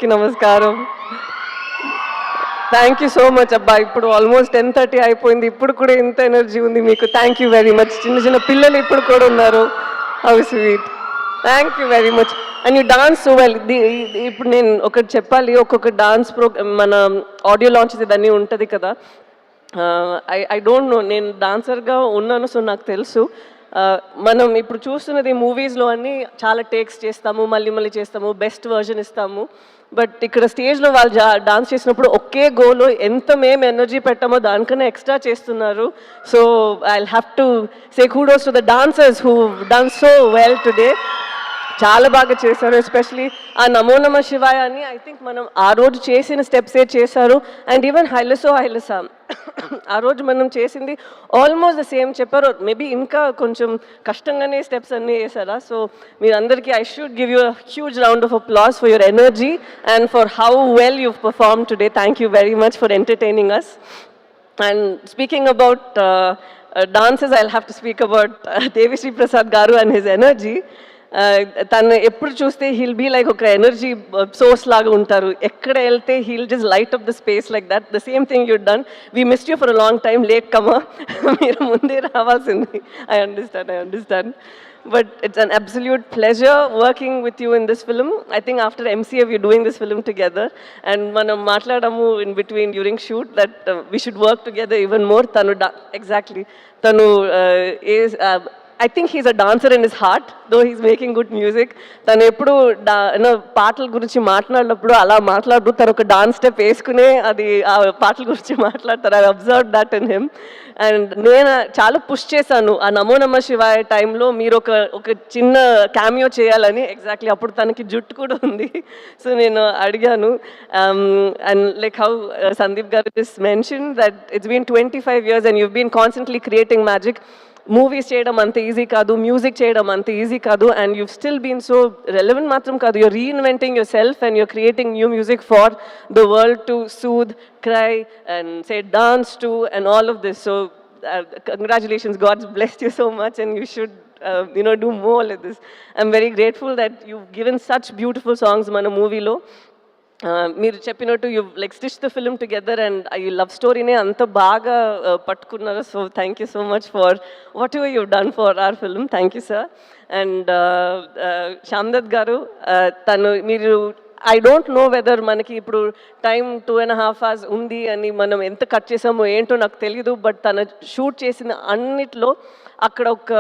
అందరికీ నమస్కారం. Thank you so much అబ్బా. ఇప్పుడు ఆల్మోస్ట్ 10:30 అయిపోయింది. ఇప్పుడు కూడా ఇంత ఎనర్జీ ఉంది మీకు. Thank you very much. చిన్న చిన్న పిల్లలు ఇప్పుడు కూడా ఉన్నారు. How sweet. Thank you very much. And you dance so well. ఇప్పుడు నేను ఒకటి చెప్పాలి, ఒక్కొక్క డాన్స్ మన ఆడియో లాంచెస్ ఇదన్నీ ఉంటుంది కదా. ఐ డోంట్ నో, నేను డాన్సర్గా ఉన్నాను, సో నాకు తెలుసు. మనం ఇప్పుడు చూస్తున్నది మూవీస్లో అన్నీ చాలా టేక్స్ చేస్తాము, మళ్ళీ మళ్ళీ చేస్తాము, బెస్ట్ వర్జన్ ఇస్తాము. బట్ ఇక్కడ స్టేజ్లో వాళ్ళు డాన్స్ చేసినప్పుడు ఒకే గోలో ఎంత మేము ఎనర్జీ పెట్టామో దానికన్నా ఎక్స్ట్రా చేస్తున్నారు. So I have to say kudos to the dancers who done so well today. చాలా బాగా చేశారు. ఎస్పెషలీ ఆ నమో నమ శివాయ అని ఐ థింక్ మనం ఆ రోజు చేసిన స్టెప్సే చేశారు. అండ్ ఈవెన్ హైలసా ఆ రోజు మనం చేసింది ఆల్మోస్ట్ ద సేమ్ చెప్పారు. మేబీ ఇంకా కొంచెం కష్టంగానే స్టెప్స్ అన్నీ వేసారా. సో మీరందరికీ I should give you a huge round of applause for your energy and for how well you perform today. Thank you very much for entertaining us. And speaking about dances, I'll have to speak about Devi Sri Prasad garu and his energy. తను ఎప్పుడు చూస్తే he'll be like ఒక energy source లాగా ఉంటారు. ఎక్కడ వెళ్తే he'll just light up the space like that. The same thing you done. We missed you for a long time. Late కమా, మీరు ముందే రావాల్సింది. I understand. But it's an absolute pleasure working with you in this film. I think after MCA we're doing this film together, and manam matladamu in between during shoot that we should work together even more. Tanu is I think he's a dancer in his heart, though he's making good music. తను ఎప్పుడు పాటల గురించి మాట్లాడినప్పుడు అలా మాట్లాడు, తను ఒక dance step వేసుకునే అది ఆ పాటల గురించి మాట్లాడతారు. I observe that in him. And నేను చాలా పుష్ చేశాను ఆ నమో నమ శివాయ టైంలో మీరు ఒక చిన్న క్యామియో చేయాలని. ఎగ్జాక్ట్లీ అప్పుడు తనకి జుట్టు కూడా ఉంది. సో నేను అడిగాను. And like how Sandeep garu just mention that it's been 25 years and you've been constantly creating magic. Movies చేయడం అంత ఈజీ కాదు, మ్యూజిక్ చేయడం అంత ఈజీ కాదు. And you still been so relevant మాత్రం కాదు, you're reinventing yourself and you're creating new music for the world to soothe, cry and say dance to and all of this. So congratulations, God's blessed you so much and you should do more like this. I'm very grateful that you've given such beautiful songs మన మూవీలో. మీరు చెప్పినట్టు you like stitch the film together and ఈ love స్టోరీనే అంత బాగా పట్టుకున్నారు. So thank you so much for whatever you done for our film. Thank you sir. And Shyamdutt గారు, మీరు ఐ డోంట్ నో వెదర్ మనకి ఇప్పుడు టైం 2.5 hours ఉంది అని మనం ఎంత కట్ చేసామో ఏంటో నాకు తెలియదు. బట్ తను షూట్ చేసిన అన్నిట్లో అక్కడ ఒక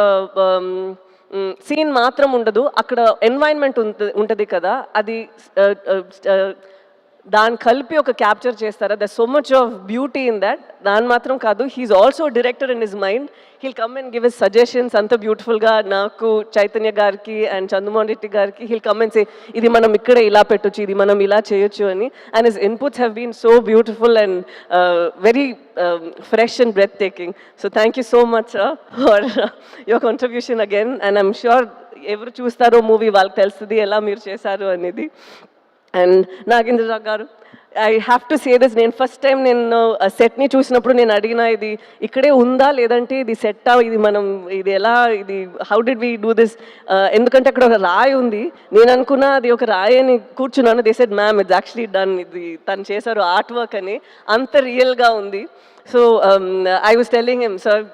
సీన్ మాత్రం ఉండదు, అక్కడ ఎన్వైరన్మెంట్ ఉంటుంది కదా, అది దాన్ని కలిపి ఒక క్యాప్చర్ చేస్తారా. There so much of beauty in that. దాని మాత్రం కాదు, he's also director in his mind. He'll come and give his suggestions అంత బ్యూటిఫుల్గా. నాకు చైతన్య గారికి అండ్ చంద్రమోహన్ రెడ్డి గారికి హీల్ కమ్ అండ్ సే ఇది మనం ఇక్కడ ఇలా పెట్టొచ్చు, ఇది మనం ఇలా చేయొచ్చు అని. And his inputs have been so beautiful and very fresh and breathtaking. So thank you so much for your contribution again, and I'm sure ఎవరు చూస్తారో మూవీ వాళ్ళకి తెలుస్తుంది ఎలా మీరు చేశారు అనేది. అండ్ నాగేంద్ర గారు, I have to say this. నేను ఫస్ట్ టైం నేను సెట్ని చూసినప్పుడు నేను అడిగిన ఇది ఇక్కడే ఉందా లేదంటే ఇది సెట్టా, ఇది ఎలా, ఇది how did we do this, ఎందుకంటే అక్కడ ఒక రాయి ఉంది. నేను అనుకున్నా అది ఒక రాయి అని కూర్చున్నాను. They said ma'am it's actually done, ఇది తను చేశారు ఆర్ట్ వర్క్ అని. అంత రియల్గా ఉంది. So I was telling him, sir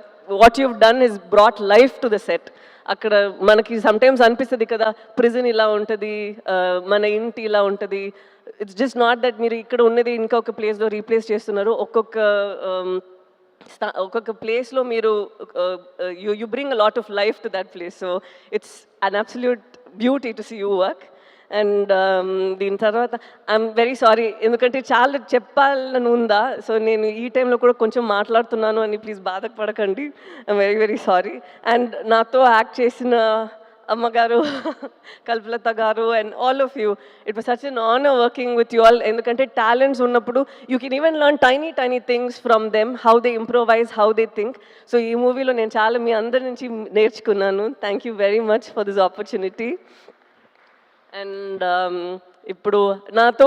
what you've done is brought life to the set. అక్కడ మనకి సమ్టైమ్స్ అనిపిస్తుంది కదా, ప్రిజన్ ఇలా ఉంటుంది, మన ఇంటి ఇలా ఉంటుంది. ఇట్స్ జస్ట్ నాట్ దట్ మీరు ఇక్కడ ఉన్నది ఇంకొక ప్లేస్లో రీప్లేస్ చేస్తున్నారు. ఒక్కొక్క ప్లేస్లో మీరు you bring a lot of life to that place. So it's an absolute beauty to see you work. And దీని తర్వాత ఐఎమ్ వెరీ సారీ, ఎందుకంటే చాలా చెప్పాలని ఉందా. సో నేను ఈ టైంలో కూడా కొంచెం మాట్లాడుతున్నాను అని ప్లీజ్ బాధపడకండి. I'm very very sorry. And నాతో యాక్ట్ చేసిన అమ్మగారు, కల్పలత గారు and all of you, it was such an honour working with you all. ఎందుకంటే టాలెంట్స్ ఉన్నప్పుడు you can even learn tiny things from them, how they improvise, how they think. So ఈ మూవీలో నేను చాలా మీ అందరి నుంచి నేర్చుకున్నాను. Thank you very much for this opportunity. And ఇప్పుడు నాతో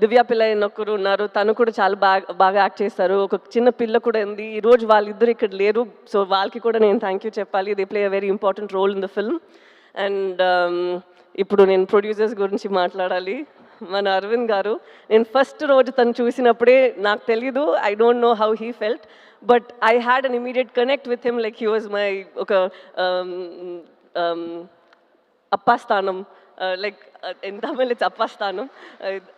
దివ్య పిల్ల ఒకరు ఉన్నారు, తను కూడా చాలా బాగా యాక్ట్ చేస్తారు. ఒక చిన్న పిల్ల కూడా ఉంది. ఈరోజు వాళ్ళిద్దరు ఇక్కడ లేరు, సో వాళ్ళకి కూడా నేను థ్యాంక్ యూ చెప్పాలి. They play a very important role in the film. And ఇప్పుడు నేను ప్రొడ్యూసర్స్ గురించి మాట్లాడాలి. మన అరవింద్ గారు. నేను ఫస్ట్ రోజు తను చూసినప్పుడే నాకు తెలీదు, I don't know how he felt, but I had an immediate connect with him, like he was my ఒక అప్పా స్థానం, లైక్ ఇన్ తమిళ్ ఇట్స్ అప్పా స్థానం,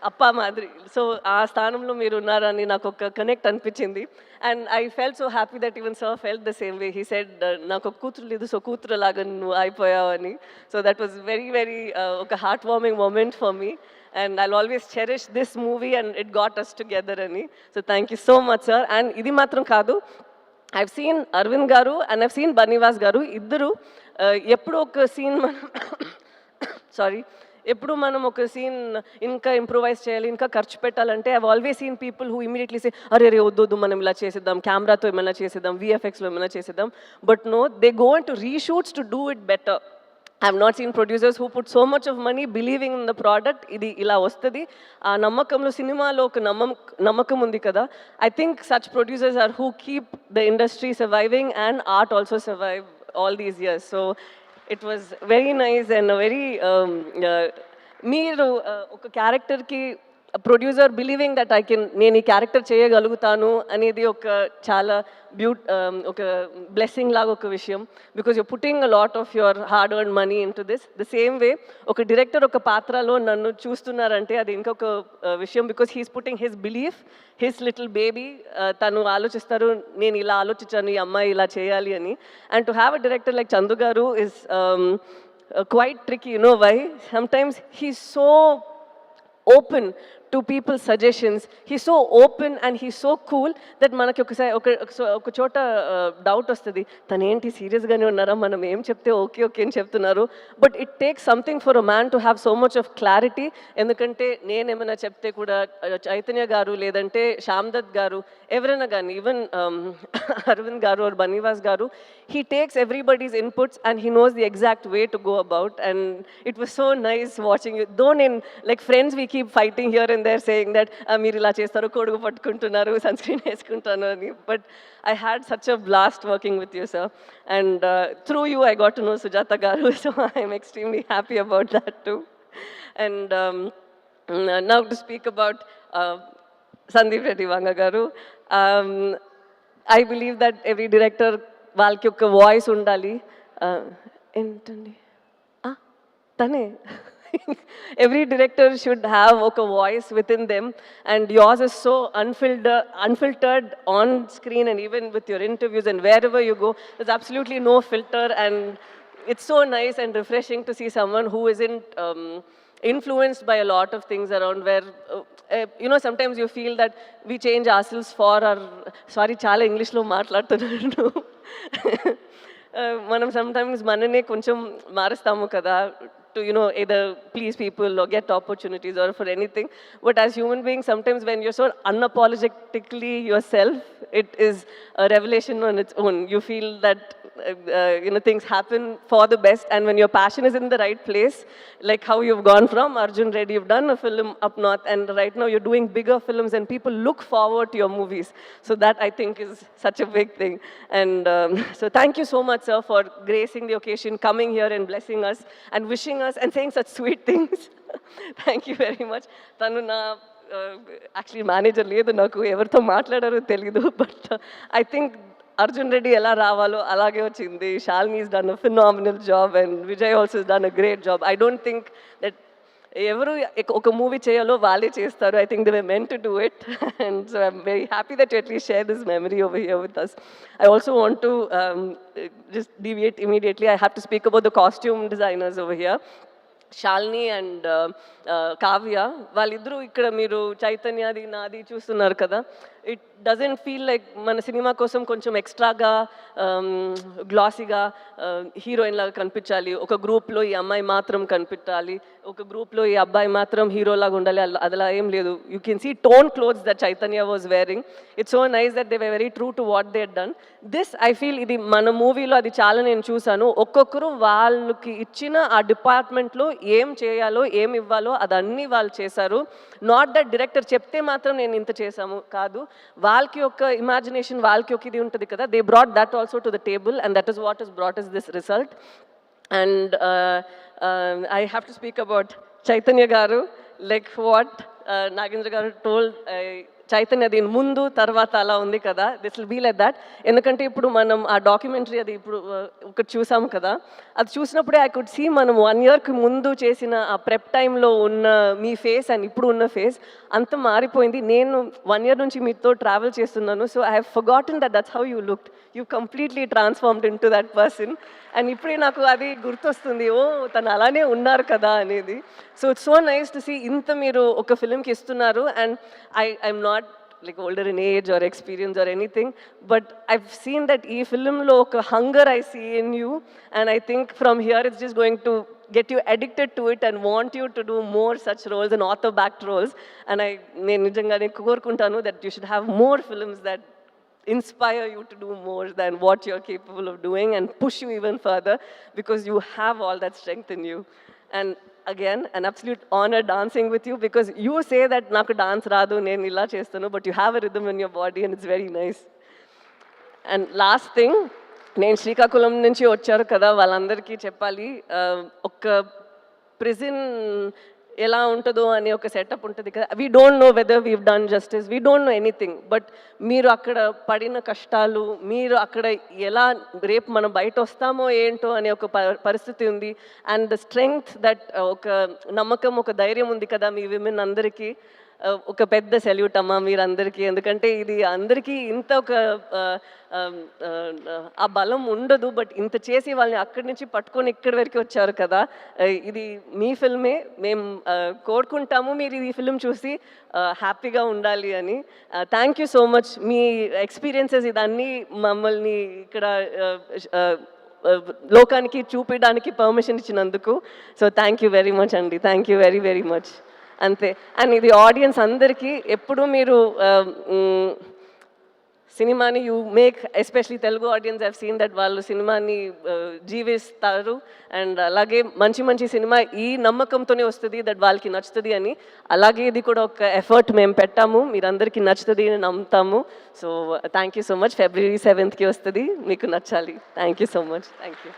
అప్పా మాదిరి. సో ఆ స్థానంలో మీరు ఉన్నారని నాకు ఒక కనెక్ట్ అనిపించింది. And I felt so happy that even sir felt the same way. He said నాకు ఒక కూతురు లేదు, సో కూతురు లాగా నువ్వు అయిపోయావని. So that was very very ఒక heart warming moment for me. And I'll always cherish this movie and it got us together ani. So thank you so much, sir. And idi matram kaadu, I've seen Arvind garu and I've seen Banivas garu iddaru eppudu oka scene manam sorry ఎప్పుడు మనం ఒక scene ఇంకా improvise చేయాలి, ఇంకా ఖర్చు పెట్టాలంటే I always seen people who immediately say అరే రే వద్దు మనం ఇలా చేసేద్దాం, కెమెరాతో ఏమైనా చేసేద్దాం, విఎఫ్ఎక్స్లో ఏమైనా చేసేద్దాం. But no, they go in to reshoots to do it better. I have not seen producers who put so much of money believing in the product. ఇది ఇలా వస్తుంది, ఆ నమ్మకంలో సినిమాలో ఒక నమ్మకం ఉంది కదా. I think such producers are who keep the industry surviving and art also survive all these years. So it was very nice and a very మీరు ఒక క్యారెక్టర్కి ప్రొడ్యూసర్ బిలీవింగ్ దట్ నేను ఈ క్యారెక్టర్ చేయగలుగుతాను అనేది ఒక చాలా ఒక బ్లెస్సింగ్ లాగా ఒక విషయం. Because you're putting a lot of your hard earn money in to this. The same way ఒక డైరెక్టర్ ఒక పాత్రలో నన్ను చూస్తున్నారంటే అది ఇంకొక విషయం. Because he's putting his belief, his little baby. తను ఆలోచిస్తారు నేను ఇలా ఆలోచించాను, ఈ అమ్మాయి ఇలా చేయాలి అని. And to have a director like Chandu గారు is quite tricky, you know why? Sometimes he's so open to people's suggestions. He's so open and he's so cool that మనకి ఒక చోట డౌట్ వస్తుంది, తను ఏంటి సీరియస్గానే ఉన్నారా, మనం ఏం చెప్తే ఓకే ఓకే అని చెప్తున్నారు. But it takes something for a man to have so much of clarity. ఎందుకంటే నేనేమైనా చెప్తే కూడా చైతన్య గారు లేదంటే శ్యామ్ దత్ గారు ఎవరైనా కానీ, ఈవెన్ అరవింద్ గారు ఆర్ బనీవాస్ గారు, he takes everybody's inputs and he knows the exact way to go about. And it was so nice watching you. Though in like friends we keep fighting here and there saying that మీరు ఇలా చేస్తారు, కొడుకు పట్టుకుంటున్నారు, sun screen వేసుకుంటాను అని. But I had such a blast working with you, sir. And through you I got to know Sujata garu, so I'm extremely happy about that too. And now to speak about Sandeep Reddy Vanga garu, I believe that every director వాళ్ళకి ఒక voice ఉండాలి. ఏంటండి తనే every director should have a voice within them, and yours is so unfiltered on screen and even with your interviews and wherever you go, there's absolutely no filter. And it's so nice and refreshing to see someone who isn't influenced by a lot of things around, where you know, sometimes you feel that we change ourselves for our, sorry చాలా ఇంగ్లీష్లో మాట్లాడుతున్నాను, మనం sometimes మననే కొంచెం మారుస్తాము కదా, to, you know, either please people or get opportunities or for anything. But as human beings, sometimes when you're so unapologetically yourself, it is a revelation on its own. You feel that you know, things happen for the best, and when your passion is in the right place, like how you've gone from Arjun Reddy, you've done a film up north, and right now you're doing bigger films and people look forward to your movies. So that I think is such a big thing. And so thank you so much, sir, for gracing the occasion, coming here and blessing us and wishing us and saying such sweet things. Thank you very much. Tanu na actually manager ledu naku evartho maatladaro telidu, but I think Arjun Reddy ఎలా రావాలో అలాగే వచ్చింది. Shalini has done a phenomenal job and Vijay also has done a great job. I don't think that ఎవరు ఒక movie చేయాలో వాళ్ళే చేస్తారు. I think they were meant to do it. And so I'm very happy that you at least share this memory over here with us. I also want to just deviate immediately. I have to speak about the costume designers over here. Shalini and Kavya, వాళ్ళిద్దరూ ఇక్కడ మీరు చైతన్యది నాది చూస్తున్నారు కదా, it doesn't feel like మన cinema కోసం కొంచెం ఎక్స్ట్రాగా గ్లాసీగా హీరోయిన్ లాగా కనిపించాలి, ఒక గ్రూప్లో ఈ అమ్మాయి మాత్రం కనిపించాలి, ఒక గ్రూప్లో ఈ అబ్బాయి మాత్రం హీరోలాగా ఉండాలి, అదలా ఏం లేదు. You can see tone clothes that Chaitanya was wearing. It's so nice that they were very true to what they done. This I feel ఇది మన మూవీలో అది చాలా నేను చూశాను. ఒక్కొక్కరు వాళ్ళకి ఇచ్చిన ఆ డిపార్ట్మెంట్లో ఏం చేయాలో ఏం ఇవ్వాలో అదన్నీ వాళ్ళు చేశారు. నాట్ దట్ డైరెక్టర్ చెప్తే మాత్రం నేను ఇంత చేశాము కాదు, వాళ్ళకి ఒక ఇమాజినేషన్, వాళ్ళకి ఒక ఇది ఉంటుంది కదా, they brought that also to the table, and that is what is brought is this result. And I have to speak about Chaitanya garu. Like what Nagendra garu told Chaitanya దీని ముందు తర్వాత అలా ఉంది కదా, this will be like that. ఎందుకంటే ఇప్పుడు మనం ఆ డాక్యుమెంటరీ అది ఇప్పుడు ఒకటి చూసాము కదా, అది చూసినప్పుడే ఐ కుడ్ సీ మనం 1 yearకి ముందు చేసిన ఆ ప్రెప్ టైంలో ఉన్న మీ ఫేస్ అండ్ ఇప్పుడు ఉన్న ఫేస్ అంత మారిపోయింది. నేను 1 year నుంచి మీతో ట్రావెల్ చేస్తున్నాను, so I have forgotten that's how you looked. You completely transformed in to that person. And ఇప్పుడే నాకు అది గుర్తొస్తుంది, ఓ తను అలానే ఉన్నారు కదా అనేది. So it's so nice to see ఇంత మీరు ఒక ఫిలింకి ఇస్తున్నారు. And I'm not like older in age or experience or anything, but I've seen that ee film lo oka hunger I see in you, and I think from here it's just going to get you addicted to it and want you to do more such roles and author backed roles. And నేను నిజంగానే కోరుకుంటాను that you should have more films that inspire you to do more than what you're capable of doing and push you even further, because you have all that strength in you. And again, an absolute honor dancing with you, because you say that naku dance raadu nenu illa chestanu, but you have a rhythm in your body and it's very nice. And last thing, నేను శ్రీకాకుళం నుంచి వచ్చారు కదా, వాళ్ళందరికీ చెప్పాలి, ఒక prison ఎలా ఉంటుందో అనే ఒక సెటప్ ఉంటుంది కదా. We don't know whether weave done justice, we don't know anything, but మీరు అక్కడ పడిన కష్టాలు, మీరు అక్కడ ఎలా రేపు మనం బయట వస్తామో ఏంటో అనే ఒక పరిస్థితి ఉంది. అండ్ ద స్ట్రెంగ్త్ దట్ ఒక నమ్మకం, ఒక ధైర్యం ఉంది కదా మీ విమెన్ అందరికీ. ఒక పెద్ద సెల్యూట్ అమ్మా మీరందరికీ. ఎందుకంటే ఇది అందరికీ ఇంత ఒక ఆ బలం ఉండదు, బట్ ఇంత చేసి వాళ్ళని అక్కడి నుంచి పట్టుకొని ఇక్కడి వరకు వచ్చారు కదా. ఇది మీ ఫిల్మే, మేము కోరుకుంటాము మీరు ఈ ఫిల్మ్ చూసి హ్యాపీగా ఉండాలి అని. Thank you so much. మీ ఎక్స్పీరియన్సెస్ ఇదన్నీ మమ్మల్ని ఇక్కడ లోకానికి చూపించడానికి పర్మిషన్ ఇచ్చినందుకు. So thank you very much అండి, thank you very very much. అంతే. అండ్ ఇది ఆడియన్స్ అందరికీ ఎప్పుడు మీరు సినిమాని you make, especially Telugu audience have seen that వాళ్ళు సినిమాని జీవిస్తారు. అండ్ అలాగే మంచి మంచి సినిమా ఈ నమ్మకంతోనే వస్తుంది దట్ వాళ్ళకి నచ్చుతుంది అని. అలాగే ఇది కూడా ఒక ఎఫర్ట్ మేము పెట్టాము, మీరందరికీ నచ్చుతుంది అని నమ్ముతాము. So thank you so much. February 7th వస్తుంది, మీకు నచ్చాలి. Thank you so much. Thank you.